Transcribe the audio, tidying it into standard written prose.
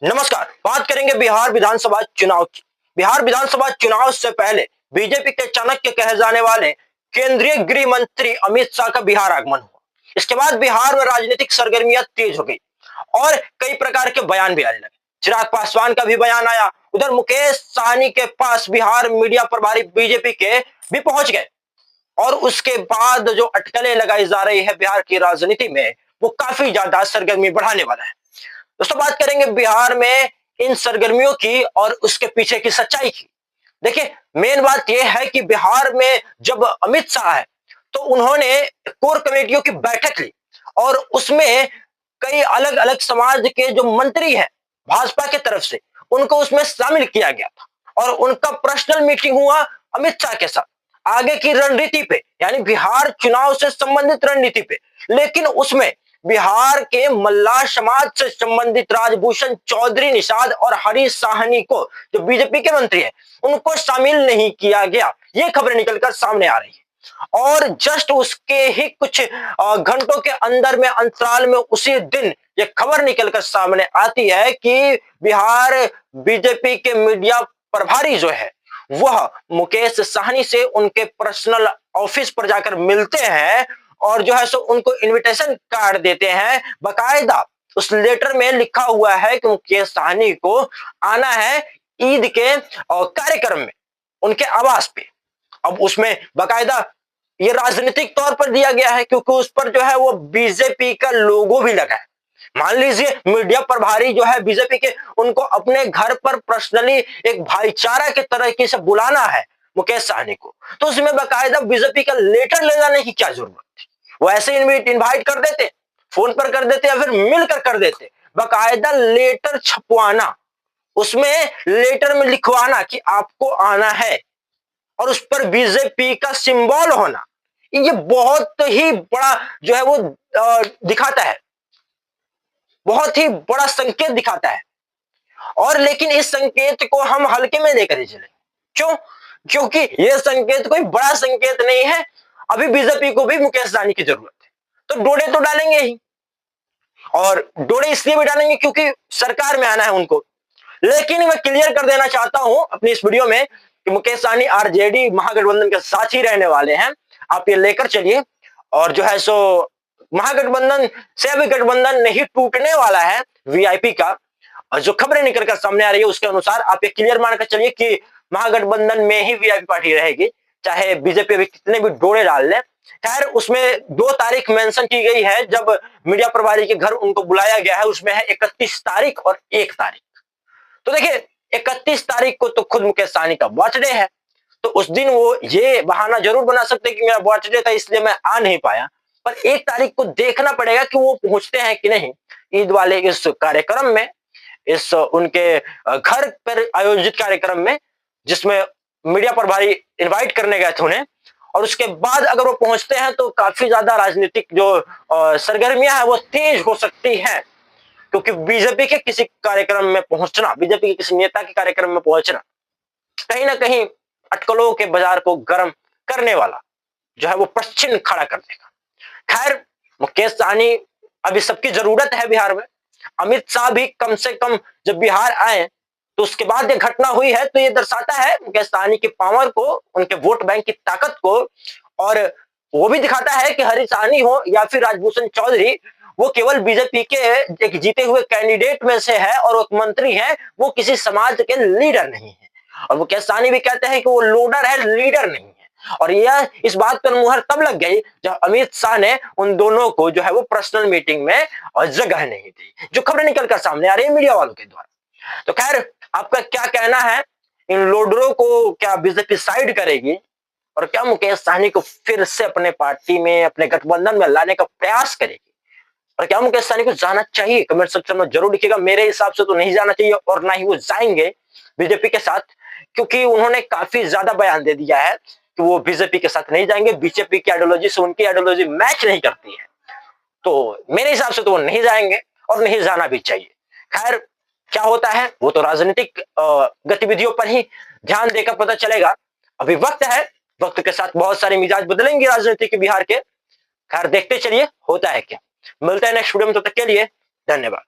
नमस्कार। बात करेंगे बिहार विधानसभा चुनाव की। बिहार विधानसभा चुनाव से पहले बीजेपी के चाणक्य कहे जाने वाले केंद्रीय गृह मंत्री अमित शाह का बिहार आगमन हुआ। इसके बाद बिहार में राजनीतिक सरगर्मियां तेज हो गई और कई प्रकार के बयान भी आने लगे। चिराग पासवान का भी बयान आया। उधर मुकेश सहनी के पास बिहार मीडिया प्रभारी बीजेपी के भी पहुंच गए और उसके बाद जो अटकलें लगाई जा रही है बिहार की राजनीति में, वो काफी ज्यादा सरगर्मी बढ़ाने वाला है। दोस्तों, बात करेंगे बिहार में इन सरगर्मियों की और उसके पीछे की सच्चाई की। देखिए, मेन बात यह है कि बिहार में जब अमित शाह है तो उन्होंने कोर कमेटियों की बैठक ली और उसमें कई अलग अलग समाज के जो मंत्री हैं भाजपा की तरफ से, उनको उसमें शामिल किया गया था और उनका पर्सनल मीटिंग हुआ अमित शाह के साथ आगे की रणनीति पे, यानी बिहार चुनाव से संबंधित रणनीति पे। लेकिन उसमें बिहार के मल्लाह समाज से संबंधित राजभूषण चौधरी निषाद और हरीश साहनी को, जो बीजेपी के मंत्री हैं, उनको शामिल नहीं किया गया। ये खबरें निकलकर सामने आ रही है और जस्ट उसके ही कुछ घंटों के अंदर में अंतराल में उसी दिन ये खबर निकलकर सामने आती है कि बिहार बीजेपी के मीडिया प्रभारी जो है वह मुकेश सहनी से उनके पर्सनल ऑफिस पर जाकर मिलते हैं और जो है सो उनको इनविटेशन कार्ड देते हैं। बकायदा उस लेटर में लिखा हुआ है कि मुकेश सहनी को आना है ईद के कार्यक्रम में उनके आवास पे। अब उसमें बकायदा ये राजनीतिक तौर पर दिया गया है क्योंकि उस पर जो है वो बीजेपी का लोगो भी लगा है। मान लीजिए मीडिया प्रभारी जो है बीजेपी के, उनको अपने घर पर पर्सनली एक भाईचारा के तरीके से बुलाना है मुकेश सहनी को, तो उसमें बकायदा बीजेपी का लेटर ले जाने की क्या जरूरत थी। वो ऐसे इनवाइट कर देते, फोन पर कर देते या फिर मिलकर कर देते। बकायदा लेटर छपवाना, उसमें लेटर में लिखवाना कि आपको आना है और उस पर बीजेपी का सिंबल होना, ये बहुत ही बड़ा जो है वो दिखाता है, बहुत ही बड़ा संकेत दिखाता है। और लेकिन इस संकेत को हम हल्के में लेकर ही चले। क्यों? क्योंकि यह संकेत कोई बड़ा संकेत नहीं है। अभी बीजेपी को भी मुकेश सहनी की जरूरत है, तो डोडे तो डालेंगे ही। और डोडे इसलिए भी डालेंगे क्योंकि सरकार में आना है उनको। लेकिन मैं क्लियर कर देना चाहता हूं अपनी इस वीडियो में कि मुकेश सहनी आरजेडी महागठबंधन के साथ ही रहने वाले हैं। आप ये लेकर चलिए और जो है सो महागठबंधन से अभी गठबंधन नहीं टूटने वाला है वीआईपी का। और जो खबरें निकलकर सामने आ रही है उसके अनुसार आप ये क्लियर मानकर चलिए कि महागठबंधन में ही वीआईपी पार्टी रहेगी, चाहे बीजेपी अभी कितने भी डोरे डाल ले। खैर, उसमें 2 तारीख मेंशन की गई है जब मीडिया प्रभारी के घर उनको बुलाया गया है, उसमें है 31 तारीख और 1 तारीख। तो देखिए, 31 तारीख को तो खुद मुकेश सहनी का बर्थडे है, तो उस दिन वो ये बहाना जरूर बना सकते हैं कि मेरा बर्थडे था इसलिए मैं आ नहीं पाया। पर 1 तारीख को देखना पड़ेगा कि वो पहुंचते हैं कि नहीं ईद वाले इस कार्यक्रम में, इस उनके घर पर आयोजित कार्यक्रम में, जिसमें मीडिया प्रभारी इनवाइट करने गए थे उन्हें। और उसके बाद अगर वो पहुंचते हैं तो काफी ज्यादा राजनीतिक जो सरगर्मियां हैं वो तेज हो सकती हैं, क्योंकि बीजेपी के किसी कार्यक्रम में पहुंचना, बीजेपी के किसी नेता के कार्यक्रम में पहुंचना कहीं ना कहीं अटकलों के बाजार को गर्म करने वाला जो है वो प्रश्न खड़ा कर देगा। खैर, मुकेश सहनी अभी सबकी जरूरत है बिहार में। अमित शाह भी कम से कम जब बिहार आए तो उसके बाद ये घटना हुई है, तो ये दर्शाता है मुकेश सहनी की पावर को, उनके वोट बैंक की ताकत को। और वो भी दिखाता है कि हरीश सहनी हो या फिर राजभूषण चौधरी, वो केवल बीजेपी के एक जीते हुए कैंडिडेट में से है और एक मंत्री है, वो किसी समाज के लीडर नहीं है। और मुकेश सहनी भी कहते हैं कि वो लोडर है, लीडर नहीं है। और यह इस बात पर मुहर तब लग गई जब अमित शाह ने उन दोनों को जो है वो पर्सनल मीटिंग में और जगह नहीं दी, जो खबरें निकलकर सामने आ रही है मीडिया वालों के द्वारा। तो खैर, आपका क्या कहना है? इन लोडरों को क्या बीजेपी साइड करेगी और क्या मुकेश सहनी को फिर से अपने पार्टी में, अपने गठबंधन में लाने का प्रयास करेगी? और क्या मुकेश सहनी को जाना चाहिए? कमेंट सेक्शन में जरूर लिखिएगा। मेरे हिसाब से तो नहीं जाना चाहिए और ना ही वो जाएंगे बीजेपी के साथ, क्योंकि उन्होंने काफी ज्यादा बयान दे दिया है कि वो बीजेपी के साथ नहीं जाएंगे। बीजेपी की आइडियोलॉजी से उनकी आइडियोलॉजी मैच नहीं करती है, तो मेरे हिसाब से तो वो नहीं जाएंगे और नहीं जाना भी चाहिए। खैर, क्या होता है वो तो राजनीतिक गतिविधियों पर ही ध्यान देकर पता चलेगा। अभी वक्त है, वक्त के साथ बहुत सारे मिजाज बदलेंगे राजनीति के बिहार के। खैर, देखते चलिए होता है क्या। मिलते हैं नेक्स्ट वीडियो में, तब तक के लिए धन्यवाद।